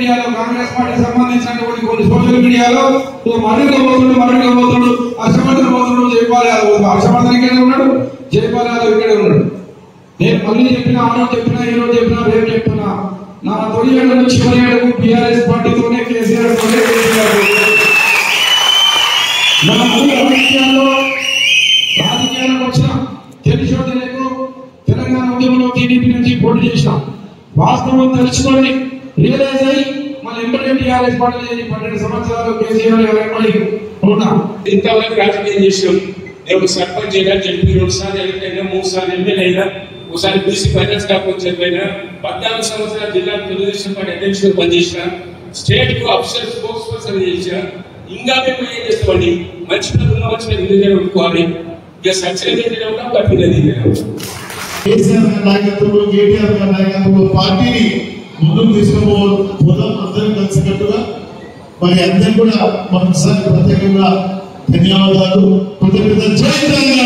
మీడియాలో కాంగ్రెస్ పార్టీ సంబంధించినటువంటి కొన్ని సోషల్ మీడియాలో మరుగుగా పోతున్నాడు హర్షవర్ధన్ పోతున్నాడు జయపాల్ యాదవ్ హర్షవర్ధన్ ఇక్కడే ఉన్నాడు జయపాల్ యాదవ్ ఇక్కడే ఉన్నాడు. నేను మళ్ళీ చెప్పిన ఆడో చెప్పినా ఈరోజు చెప్పినా రేపు చెప్తున్నా నా తొలి ఏడు చివరి ఏడుకు బీఆర్ఎస్ పార్టీతోనే కేసీఆర్ తోనే నా రాజకీయాలకు వచ్చిన తెలిసో తెలియకు తెలంగాణ ఉద్యమంలో టీడీపీ నుంచి పోటీ చేసినాం. వాస్తవం తెలుసుకొని రియలైజ్ అయ్యి మన ఎంబడి టీఆర్ఎస్ పార్టీ 12 సంవత్సరాలు కేసీఆర్ ఎంబడి ఉన్నా ఇంతవరకు రాజకీయం చేసినాం. నేను సర్పంచ్ అయినా జడ్పీ 2 సార్లు ఎలక్ట్ అయినా 3 సార్లు ఎమ్మెల్యే అయినా ఒకసారి బీసీ ఫైనాన్స్ కాకపోతే 14 సంవత్సరాల జిల్లా తెలుగుదేశం పార్టీ అధ్యక్షుడు పనిచేసిన స్టేట్ కు అఫీషియల్ స్పోక్స్ పర్సన్ చేసిన ఇంకా మేము ఏం చేస్తామండి మంచి ఇంజనీర్ అనుకోవాలి ఇక సక్సెస్ ఏంటంటే పట్టినది కేసీఆర్ గారి నాయకత్వంలో కేటీఆర్ గారి నాయకత్వంలో పార్టీని ముందుకు తీసుకుపోదాం అందరం కలిసికట్టుగా. మరి అందరూ కూడా మరొకసారి ప్రత్యేకంగా ధన్యవాదాలు. జై తెలంగాణ.